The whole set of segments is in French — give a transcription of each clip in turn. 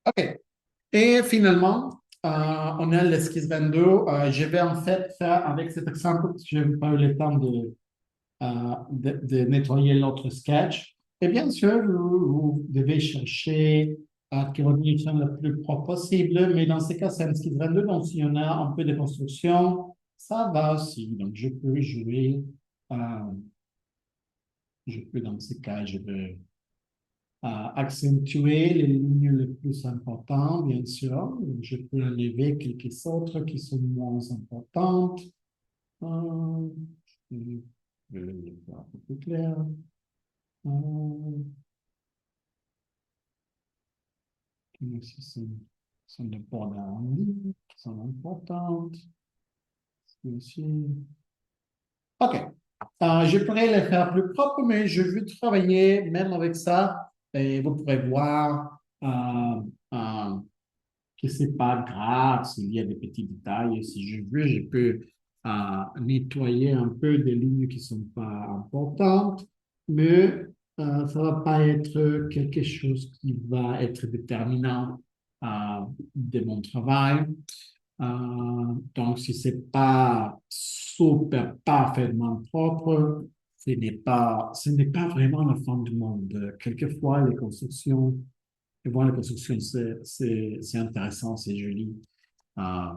OK. Et finalement, on a l'esquisse 22. Je vais en fait faire avec cet exemple, je n'ai pas eu le temps de nettoyer l'autre sketch. Et bien sûr, vous devez chercher à que votre munition le plus propre possible, mais dans ces cas, c'est un esquisse 22. Donc, s'il y en a un peu de construction, ça va aussi. Donc, je peux jouer, euh, je peux dans ces cas, je peux accentuer les lignes les plus importantes, bien sûr. Je peux enlever quelques autres qui sont moins importantes. Euh, je vais les faire un peu plus clair. Euh, Ici, sont des bords arrondis qui sont importantes. Ici. OK. Je pourrais les faire plus propres, mais je veux travailler même avec ça. Et vous pourrez voir euh, que c'est pas grave s'il y a des petits détails. Si je veux, je peux nettoyer un peu des lignes qui sont pas importantes, mais ça va pas être quelque chose qui va être déterminant de mon travail. Donc, si c'est pas super parfaitement propre, ce n'est pas vraiment la fin du monde. Quelquefois, les constructions et voir la construction, c'est intéressant, c'est joli. Euh,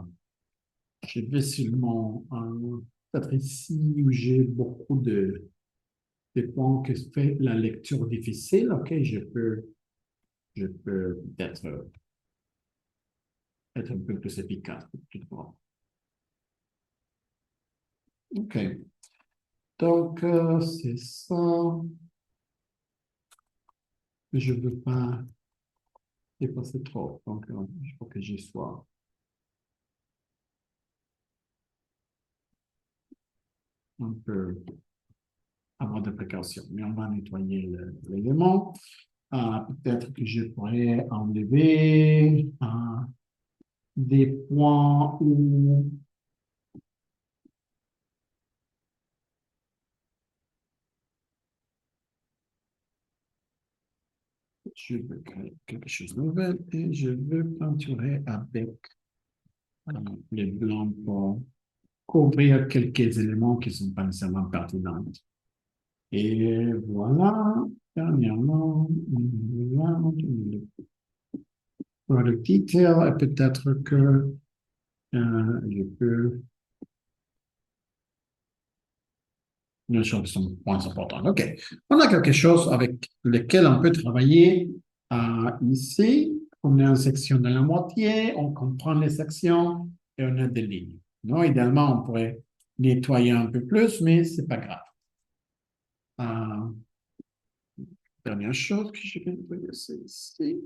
je vais sûrement, peut-être ici où j'ai beaucoup de points que fait la lecture difficile, OK, je peux peut-être être un peu plus efficace. Toutefois. OK, donc c'est ça. Je ne veux pas dépasser trop, donc il faut que j'y sois un peu avoir de précaution. Mais on va nettoyer l'élément. Peut-être que je pourrais enlever des points où je veux créer quelque chose de nouvel et je veux peinturer avec euh, les blancs pour couvrir quelques éléments qui ne sont pas nécessairement pertinents. Et voilà, dernièrement, voilà, pour le detail, et peut-être que je peux une chose qui sont moins importantes. OK. On a quelque chose avec lequel on peut travailler ici. On a une section de la moitié, on comprend les sections et on a des lignes. Non, idéalement, on pourrait nettoyer un peu plus, mais c'est pas grave. Euh, Dernière chose que je vais nettoyer, c'est ici.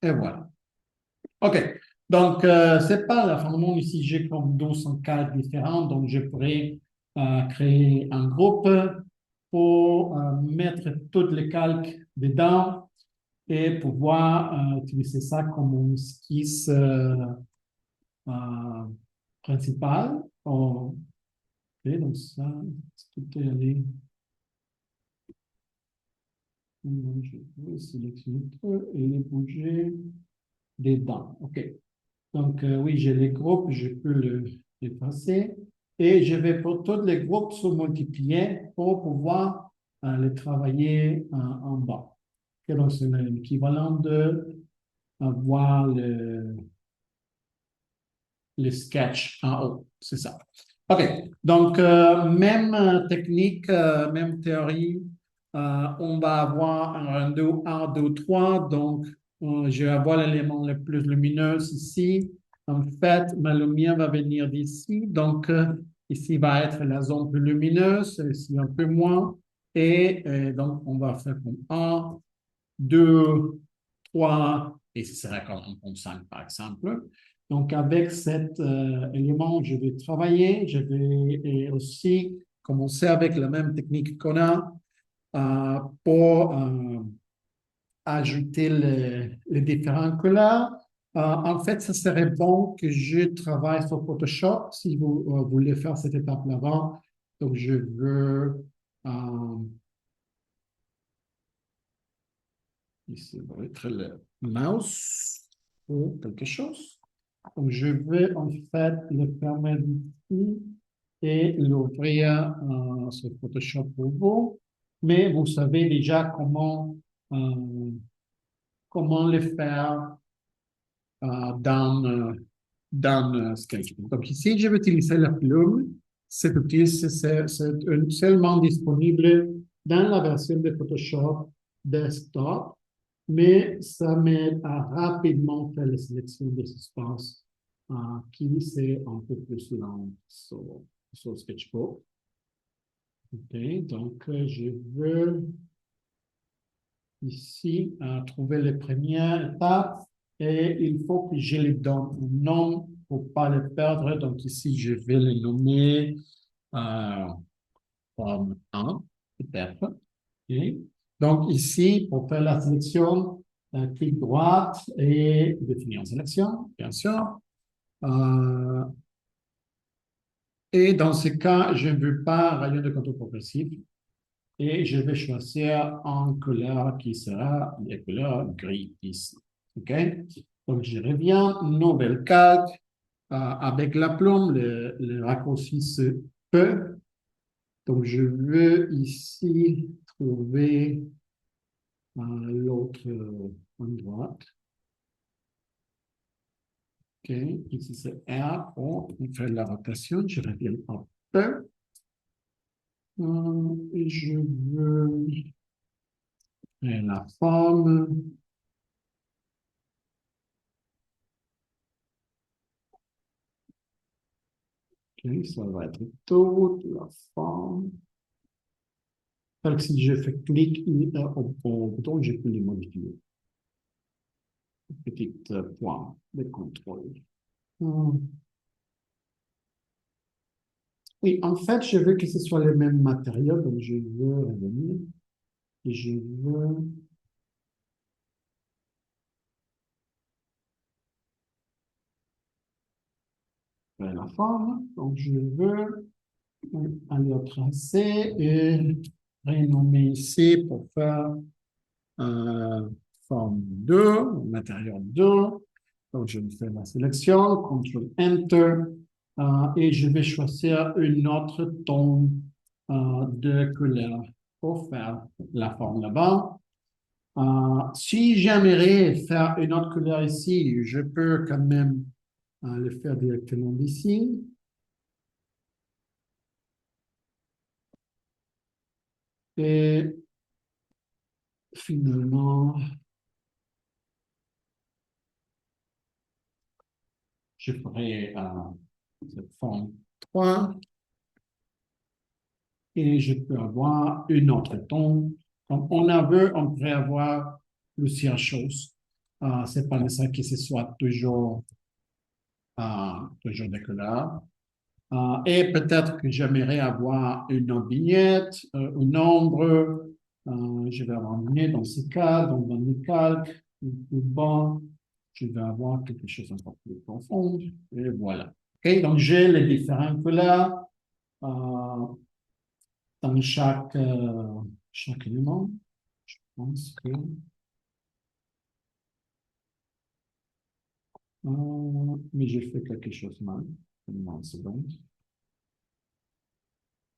Et voilà. OK. Donc, c'est pas la fin du monde ici. J'ai comme 200 cas différents. Donc, je pourrais créer un groupe pour mettre tous les calques dedans et pouvoir utiliser ça comme une esquisse euh, principale. OK, donc ça, tout est allé. Je vais sélectionner tout et les bouger dedans. OK. Donc, oui, j'ai les groupes, je peux l'effacer. Et je vais pour tous les groupes se multiplier pour pouvoir les travailler en bas. Ok, donc, c'est l'équivalent de voir le sketch en haut. C'est ça. OK. Donc, même technique, même théorie. On va avoir un 2, 1, 2, 3. Donc, je vais avoir l'élément le plus lumineux ici. En fait, ma lumière va venir d'ici. Donc, ici va être la zone plus lumineuse, ici un peu moins. Et donc, on va faire comme un, 2, 3, et ce sera comme 5 par exemple. Donc, avec cet élément, je vais travailler. Je vais aussi commencer avec la même technique qu'on a pour ajouter les différentes couleurs. En fait, ce serait bon que je travaille sur Photoshop si vous voulez faire cette étape-là avant. Donc, je veux ici va être le mouse ou quelque chose. Donc, je vais en fait le fermer ici et l'ouvrir sur Photoshop pour vous. Mais vous savez déjà comment le faire dans Sketchbook. Donc ici, je vais utiliser la plume. Cet outil, c'est seulement disponible dans la version de Photoshop Desktop, mais ça m'aide à rapidement faire la sélection des espaces qui c'est un peu plus lent sur Sketchbook. OK, donc je veux ici trouver les premières étapes et il faut que je les donne un nom pour ne pas les perdre. Donc ici, je vais les nommer comme 1, peut-être. OK. Donc ici, pour faire la sélection, clic droite et définir une sélection, bien sûr. Euh, et dans ce cas, je ne veux pas rayon de contour progressif et je vais choisir une couleur qui sera la couleur gris ici. OK? Donc, je reviens, nouvelle calque. Avec la plume, le raccourci se peut. Donc, je veux ici trouver l'autre en droite. OK, ici c'est R. On fait la rotation. Je reviens un peu. Et je veux la forme. OK, ça va être toute la forme. Donc, si je fais clic au bouton, je peux les modifier. Petit point de contrôle. Oui, en fait, je veux que ce soit les mêmes matériaux, donc je veux revenir et je veux faire la forme. Donc, je veux aller au tracé et renommer ici pour faire forme 2, matériau 2. Donc, je vais faire la sélection, CTRL Enter, et je vais choisir une autre ton de couleur pour faire la forme là-bas. Si j'aimerais faire une autre couleur ici, je peux quand même le faire directement d'ici. Et finalement, je ferai cette forme 3 et je peux avoir une autre ton. Comme on a vu, on pourrait avoir plusieurs choses. C'est pas nécessaire que ce soit toujours des couleurs. Et peut-être que j'aimerais avoir une vignette, un nombre. Je vais avoir une vignette dans ce cas, donc dans le calque, plus bas, je vais avoir quelque chose encore plus profond. Et voilà. OK, donc j'ai les différentes couleurs dans chaque élément. Je pense que. Mais j'ai fait quelque chose mal. Une seconde.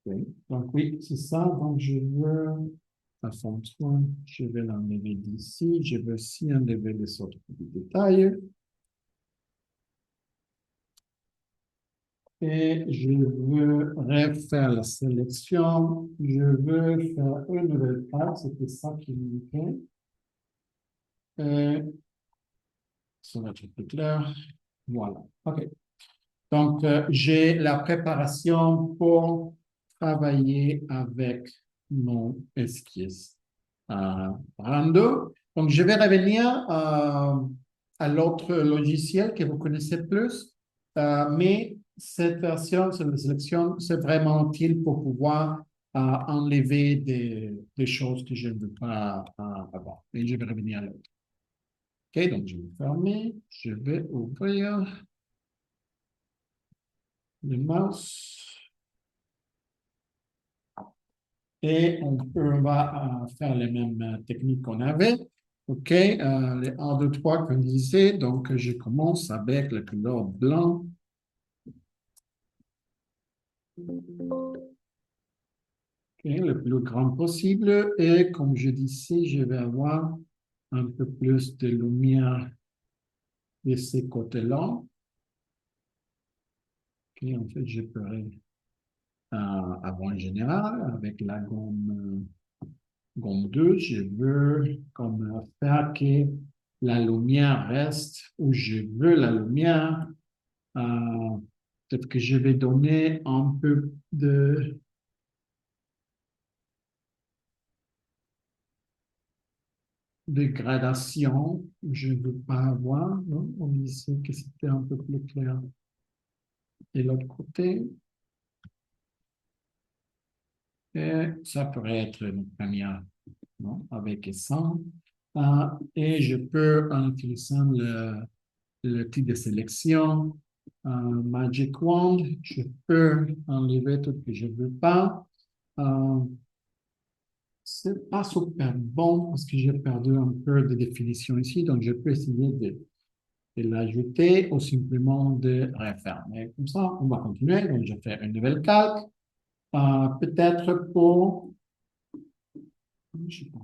Okay. Donc oui, c'est ça. Donc je veux la forme 3, je vais l'enlever d'ici. Je veux aussi enlever les autres petits détails. Et je veux refaire la sélection. Je veux faire une nouvelle page. C'était ça qui me manquait. Et ça va être plus clair. Voilà. OK. Donc, j'ai la préparation pour travailler avec mon esquisse Brando. Donc, je vais revenir à l'autre logiciel que vous connaissez plus, mais cette version, cette sélection, c'est vraiment utile pour pouvoir enlever des choses que je ne veux pas avoir. Et je vais revenir à l'autre. OK, donc je vais fermer, je vais ouvrir le mouse et on va faire les mêmes techniques qu'on avait. OK, les 1, 2, 3 qu'on disait, donc je commence avec la couleur blanc. OK, le plus grand possible. Et comme je disais, je vais avoir un peu plus de lumière de ces côtés-là. OK, en fait, je pourrais avoir en général avec la gomme 2, je veux comme faire que la lumière reste où je veux la lumière. Euh, Peut-être que je vais donner un peu de gradation. Je ne veux pas avoir, non? On disait que c'était un peu plus clair. Et l'autre côté, et ça pourrait être une première, non? Avec ça. Et je peux, en utilisant le type de sélection, Magic Wand, je peux enlever tout ce que je ne veux pas. Euh, c'est pas super bon parce que j'ai perdu un peu de définition ici, donc je peux essayer de l'ajouter ou simplement de refaire. Mais comme ça, on va continuer. Donc, je fais une nouvelle calque. Peut-être pour... Je sais pas.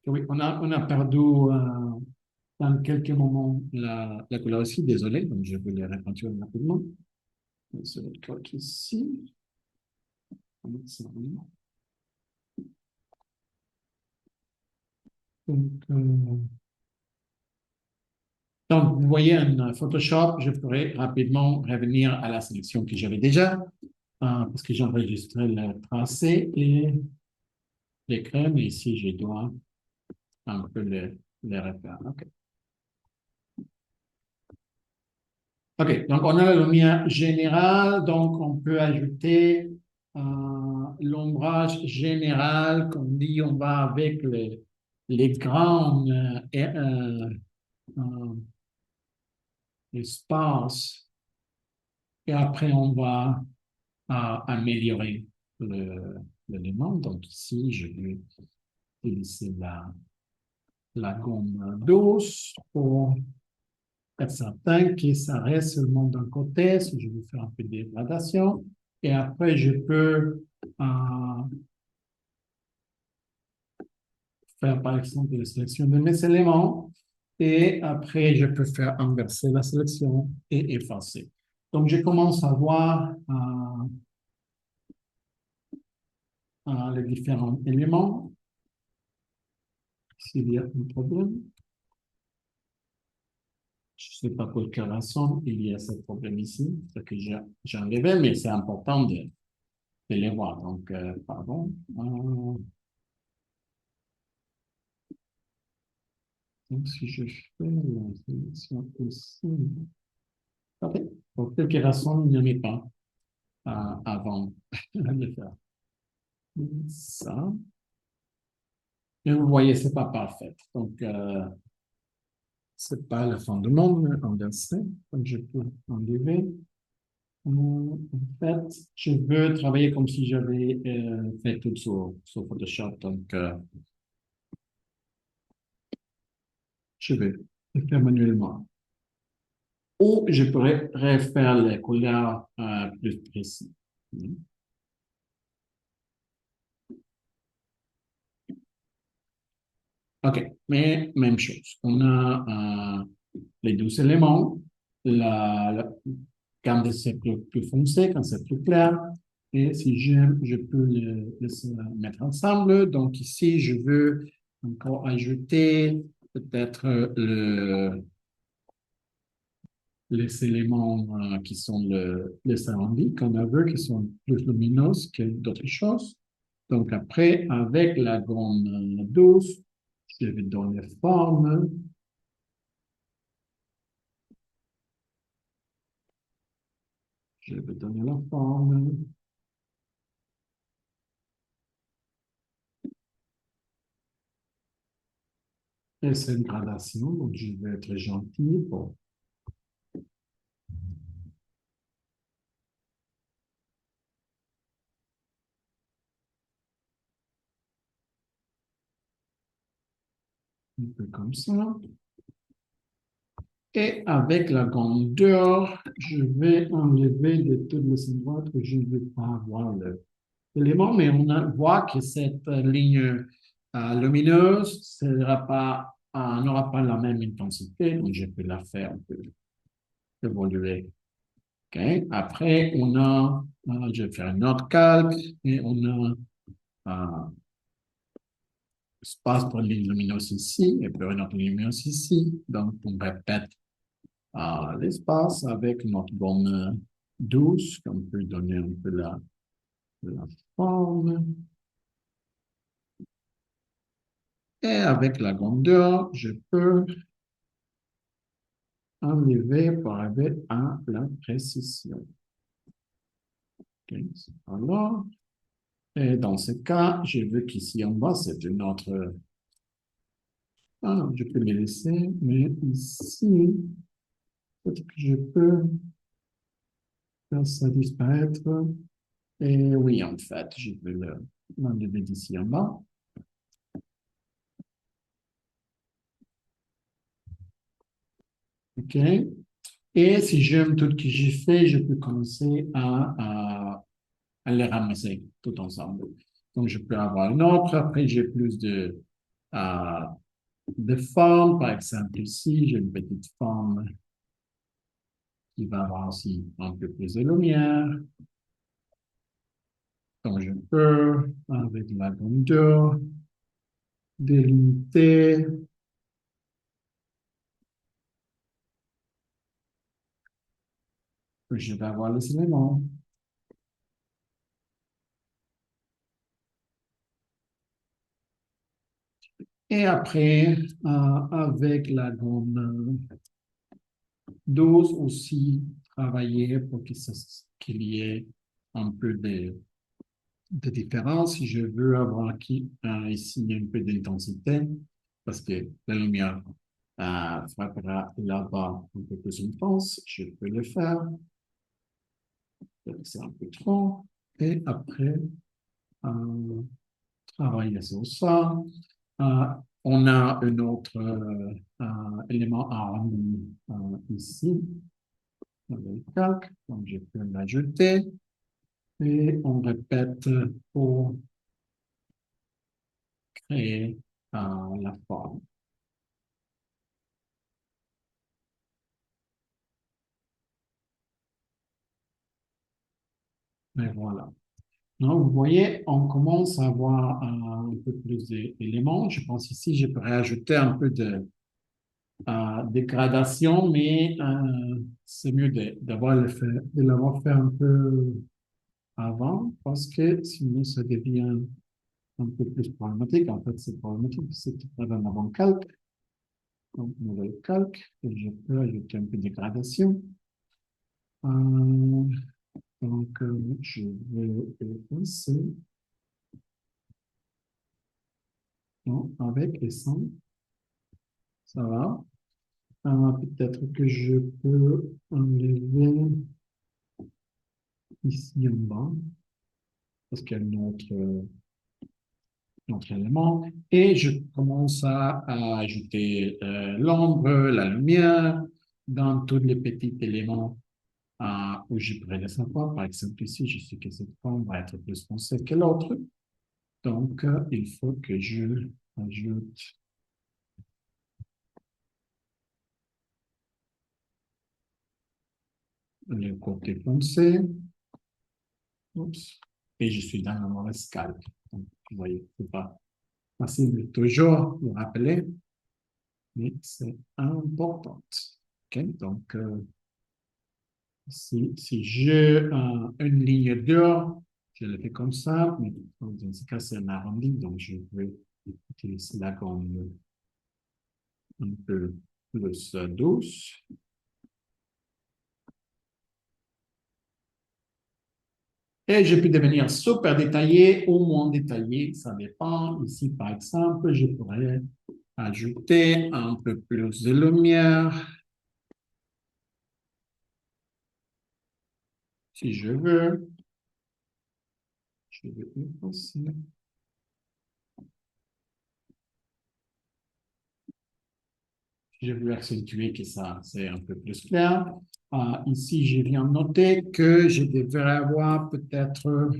Oui, on a perdu dans quelques moments la couleur ici. Désolé, donc je vais les repentir rapidement. C'est le calque ici. Donc, donc, vous voyez, en Photoshop, je pourrais rapidement revenir à la sélection que j'avais déjà, parce que j'ai enregistré le tracé et l'écran, mais ici, je dois un peu le refaire. OK. OK, donc on a la lumière générale, donc on peut ajouter l'ombrage général, comme dit, on va avec les grands euh, espaces et après on va améliorer l'élément. Donc ici, je vais utiliser la gomme douce pour être certain que ça reste seulement d'un côté, si je veux faire un peu de dégradation. Et après, je peux faire, par exemple, la sélection de mes éléments. Et après, je peux faire inverser la sélection et effacer. Donc, je commence à voir les différents éléments. S'il y a un problème, je ne sais pas pour quelle raison il y a ce problème ici, ce que j'ai enlevé, mais c'est important de les voir. Donc, pardon. Donc, si je fais la sélection ici, OK. Pour quelque raison, il n'y en a pas avant de faire ça. Et vous voyez, c'est pas parfait. Donc, c'est pas le fond du monde inversé. Donc, je peux enlever. En fait, je veux travailler comme si j'avais fait tout sur Photoshop. Donc, je vais le faire manuellement. Ou je pourrais refaire les couleurs plus précis. OK, mais même chose. On a les 12 éléments. Quand c'est plus foncé, quand c'est plus clair. Et si j'aime, je peux les mettre ensemble. Donc ici, je veux encore ajouter peut-être les éléments qui sont les arondi qu'on a vu, qui sont plus lumineux que d'autres choses. Donc après, avec la gomme douce, je vais donner forme. Je vais donner la forme. Et c'est une gradation, donc je vais être gentil. Bon. un peu comme ça. Et avec la grandeur, je vais enlever de tous les endroits que je ne veux pas avoir l'élément, mais voit que cette ligne lumineuse n'aura pas la même intensité, donc je peux la faire un peu évoluer. OK? Après, je vais faire un autre calque et on a espace pour ligne lumineuse ici et puis une autre ligne lumineuse ici. Donc, on répète l'espace avec notre gomme douce, qu'on peut donner un peu la forme. Et avec la grandeur, je peux enlever pour arriver à la précision. OK, alors, et dans ce cas, je veux qu'ici en bas, c'est une autre. Ah, je peux les laisser, mais ici, peut-être que je peux faire ça disparaître. Et oui, en fait, je vais l'enlever d'ici en bas. OK. Et si j'aime tout ce que j'ai fait, je peux commencer à les ramasser tout ensemble. Donc, je peux avoir une autre. Après, j'ai plus euh, de formes. Par exemple, ici, j'ai une petite forme qui va avoir aussi un peu plus de lumière. Donc, je peux, avec la grandeur, délimiter. Je vais avoir les éléments. Et après, avec la gomme douce aussi, travailler pour qu'il y ait un peu de différence. Si je veux avoir ici un peu d'intensité, parce que la lumière frappera là-bas un peu plus intense, je peux le faire. C'est un peu trop. Et après, euh, travailler sur ça. Euh, on a un autre élément arrondi ici, dans le calque, donc je peux l'ajouter et on répète pour créer la forme. Et voilà. Donc, vous voyez, on commence à avoir un peu plus d'éléments. Je pense ici, je pourrais ajouter un peu de gradation, mais c'est mieux de l'avoir fait un peu avant parce que sinon ça devient un peu plus problématique. En fait, c'est problématique, c'est que tu as un avant-calque, donc nouvel calque, et je peux ajouter un peu de gradation. Euh, je vais effacer avec et sans, ça va. Peut-être que je peux enlever ici en bas, parce qu'il y a notre élément, et je commence à ajouter l'ombre, la lumière dans tous les petits éléments où je pourrais les savoir. Par exemple, ici, je sais que cette forme va être plus foncée que l'autre. Donc, il faut que je ajoute le côté foncé. Oups. Et je suis dans la mauvaise calque. Donc, vous voyez, c'est pas facile de toujours le rappeler, mais c'est important. OK? Donc, si j'ai une ligne d'or, je le fais comme ça, mais dans ce cas, c'est un arrondi, donc je vais utiliser la gomme un peu plus douce. Et je peux devenir super détaillé ou moins détaillé, ça dépend. Ici, par exemple, je pourrais ajouter un peu plus de lumière si je veux. Je vais effacer. Je veux accentuer que ça, c'est un peu plus clair. Ici, je viens noter que je devrais avoir peut-être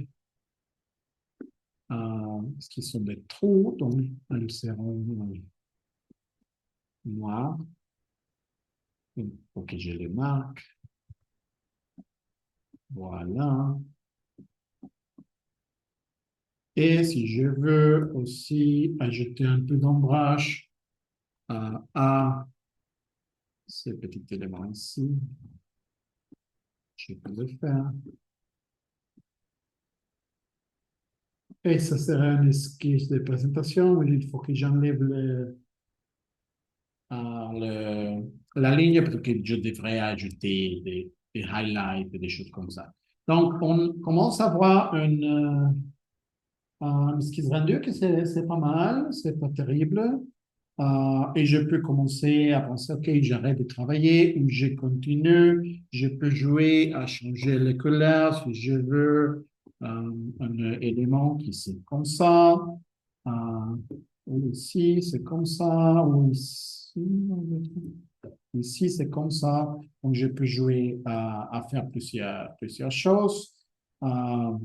ce qui sont des trous, donc elles seront noires. Il faut que je les marque. Voilà. Et si je veux aussi ajouter un peu d'ombrage à ces petits éléments ici, je peux le faire. Et ça sera un esquisse de présentation où il faut que j'enlève la ligne parce que je devrais ajouter des highlights et des choses comme ça. Donc, on commence à voir un esquisse rendu que c'est pas mal, c'est pas terrible. Et je peux commencer à penser, OK, j'arrête de travailler ou je continue. Je peux jouer à changer les couleurs si je veux un élément qui c'est comme ça. Euh, ou ici, c'est comme ça. Ou ici, c'est comme ça. Donc, je peux jouer à faire plusieurs choses. Euh,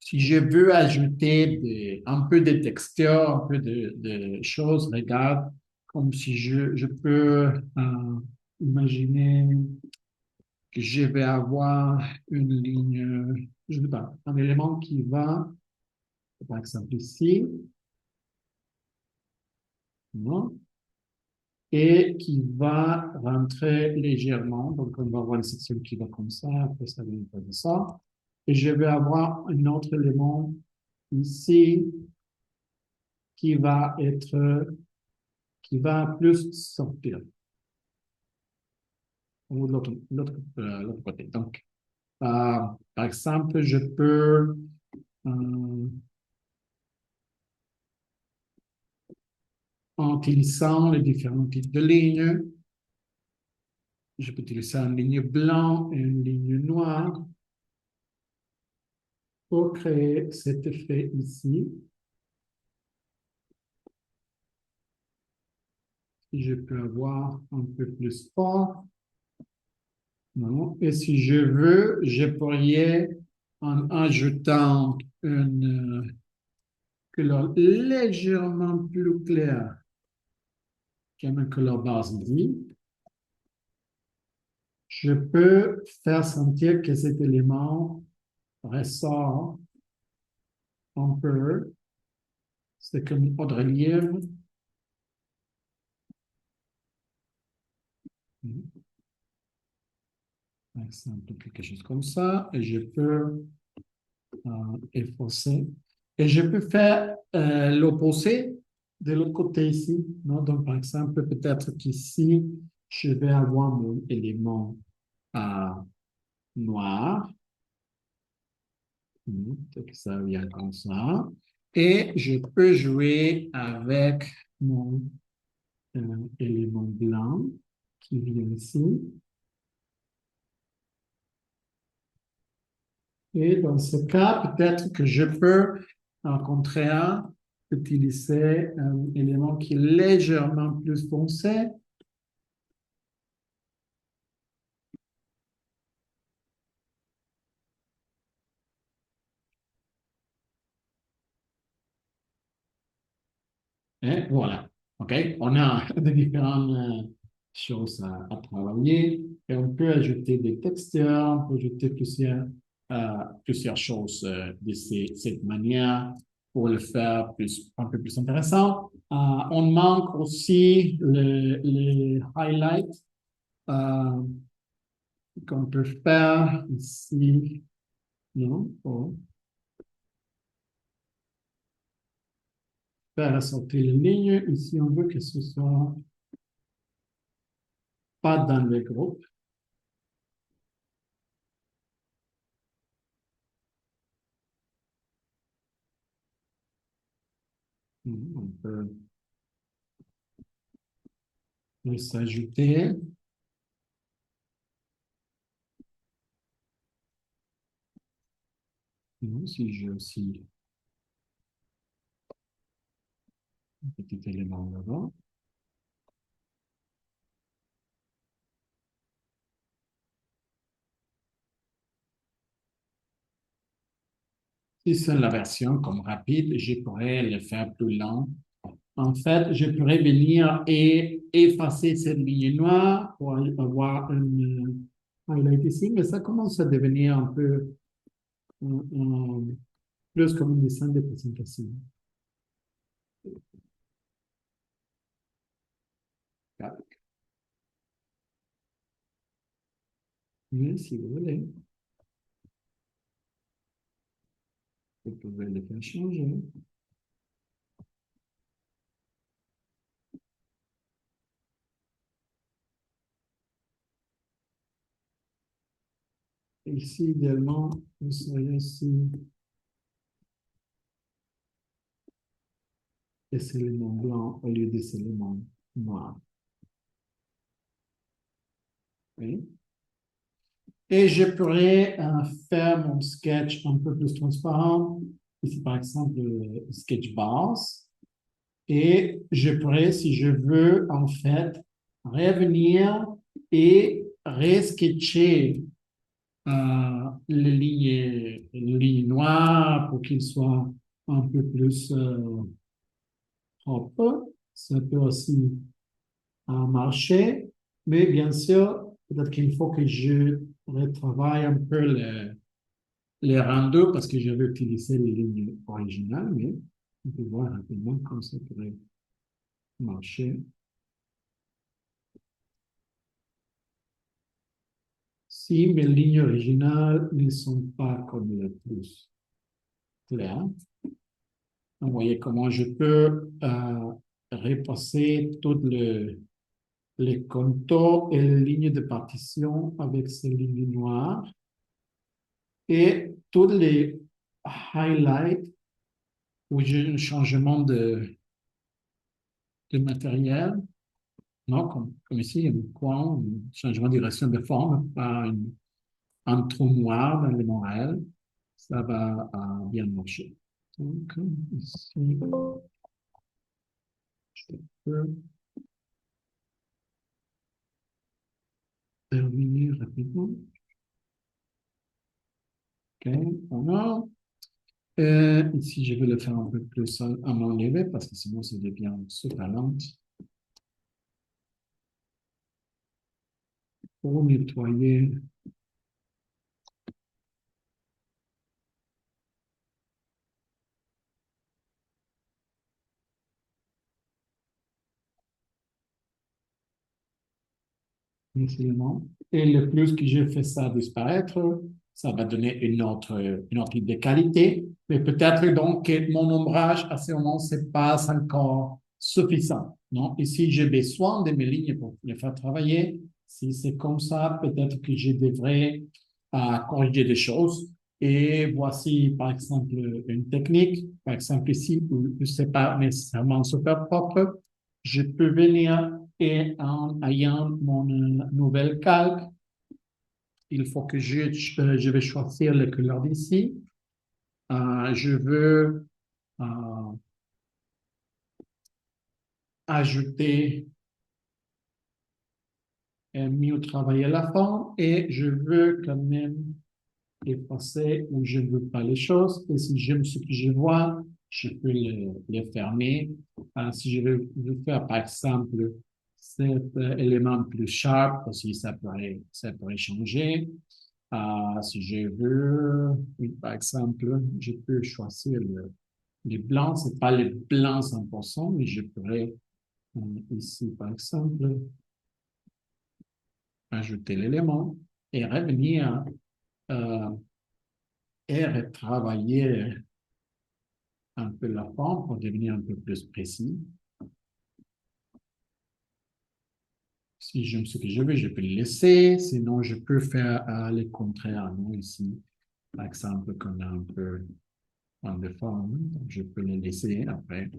Si je veux ajouter un peu de texture, un peu de choses, regarde, comme si je peux imaginer que je vais avoir une ligne, je ne sais pas, un élément qui va, par exemple ici, non? Et qui va rentrer légèrement. Donc, on va avoir une section qui va comme ça, après ça va comme ça. Et je vais avoir un autre élément ici qui va être qui va plus sortir ou l'autre côté. Donc, par exemple, je peux, en utilisant les différents types de lignes, je peux utiliser une ligne blanche et une ligne noire pour créer cet effet ici. Je peux avoir un peu plus fort. Non. Et si je veux, je pourrais, en ajoutant une couleur légèrement plus claire comme un couleur base ici, je peux faire sentir que cet élément ressort un peu. C'est comme une autre relief. Par exemple, quelque chose comme ça. Et je peux effacer. Et je peux faire l'opposé de l'autre côté ici. Non? Donc, par exemple, peut-être qu'ici, je vais avoir mon élément euh, noir. Donc, ça vient comme ça. Et je peux jouer avec mon élément blanc qui vient ici. Et dans ce cas, peut-être que je peux, en contraire, utiliser un élément qui est légèrement plus foncé. Et voilà. OK? On a de différentes choses à travailler et on peut ajouter des textures, on peut ajouter plusieurs choses de cette manière pour le faire un peu plus intéressant. On manque aussi les highlights euh, qu'on peut faire ici. Non? Pour faire ressortir les lignes. Ici, on veut que ce soit pas dans les groupes. On peut s'ajouter. Si j'ai aussi un petit élément là-bas. Si c'est la version comme rapide, je pourrais le faire plus lent. En fait, je pourrais venir et effacer cette ligne noire pour avoir une highlight ici, mais ça commence à devenir un peu plus comme un dessin de présentation. Mais si vous voulez, vous pouvez le faire changer. Ici, idéalement, vous seriez ici des éléments blancs au lieu des éléments noirs. Oui. Et je pourrais faire mon sketch un peu plus transparent. Ici, par exemple, le sketch base. Et je pourrais, si je veux, en fait, revenir et resketcher les lignes noires pour qu'ils soient un peu plus propres. Ça peut aussi marcher, mais bien sûr, peut-être qu'il faut que je retravaille un peu les rendus parce que j'avais utilisé les lignes originales, mais on peut voir rapidement comment ça pourrait marcher. Si mes lignes originales ne sont pas comme les plus claires, vous voyez comment je peux repasser tous les contours et les lignes de partition avec ces lignes noires et tous les highlights où j'ai un changement de matériel, non, comme ici, il y a un coin, un changement de direction de forme par un trou noir dans les moelles, ça va bien marcher. Donc, ici, je peux terminer rapidement. OK, voilà. Ici, je vais le faire un peu plus à m'enlever parce que sinon, ça devient super lent. Pour nettoyer les éléments. Et le plus que je fais ça disparaître, ça va donner une autre idée de qualité. Mais peut-être donc que mon ombrage à ce moment, c'est pas encore suffisant. Non? Et si j'ai besoin de mes lignes pour les faire travailler, si c'est comme ça, peut-être que je devrais corriger des choses. Et voici, par exemple, une technique. Par exemple, ici, où ce n'est pas nécessairement super propre, je peux venir et en ayant mon nouvelle calque, il faut que je vais choisir les couleurs d'ici. Je veux euh, ajouter et mieux travailler la forme et je veux quand même effacer où je ne veux pas les choses. Et si j'aime ce que je vois, je peux les fermer. Si je veux faire, par exemple, cet élément plus sharp, aussi ça pourrait changer. Si je veux, oui, par exemple, je peux choisir les blancs. C'est pas les blancs 100%, mais je pourrais ici, par exemple, ajouter l'élément et revenir euh, et retravailler un peu la forme pour devenir un peu plus précis. Si j'aime ce que je veux, je peux le laisser. Sinon, je peux faire le contraire. Non, ici, par exemple, qu'on a un peu de forme, je peux le laisser après.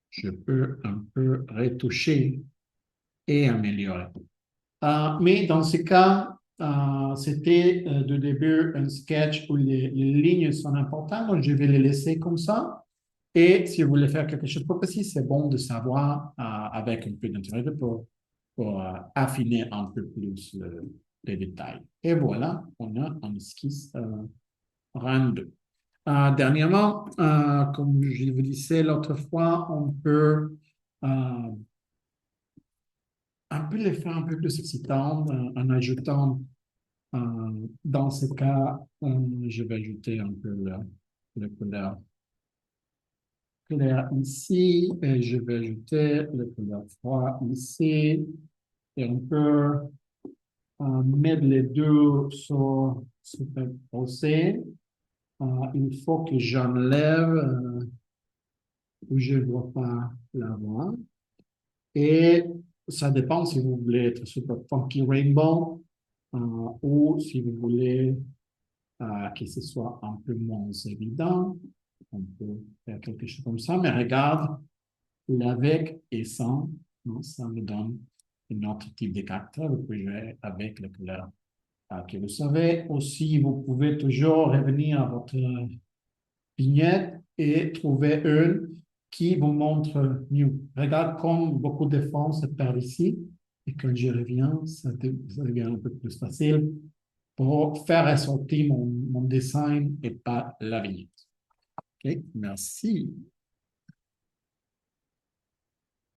Je peux un peu retoucher et améliorer. Mais dans ce cas, c'était de début un sketch où les lignes sont importantes, donc je vais les laisser comme ça. Et si vous voulez faire quelque chose de précis, c'est bon de savoir avec un peu d'intérêt pour affiner un peu plus les détails. Et voilà, on a un esquisse rang 2. Dernièrement, comme je vous disais l'autre fois, on peut un peu les faire un peu plus excitants en ajoutant, dans ce cas, je vais ajouter un peu le couleur clair ici et je vais ajouter le couleur froid ici et on peut mettre les deux sur superposés. Il faut que j'enlève où je ne dois pas l'avoir. Et ça dépend si vous voulez être super funky rainbow ou si vous voulez que ce soit un peu moins évident. On peut faire quelque chose comme ça, mais regarde, l'avec et sans, non, ça me donne un autre type de caractère. Vous pouvez jouer avec les couleurs que vous savez. Aussi, vous pouvez toujours revenir à votre vignette et trouver une qui vous montre mieux. Regarde comme beaucoup de fonds se perdent ici. Et quand je reviens, ça devient un peu plus facile pour faire ressortir mon dessin et pas la vignette. OK, merci.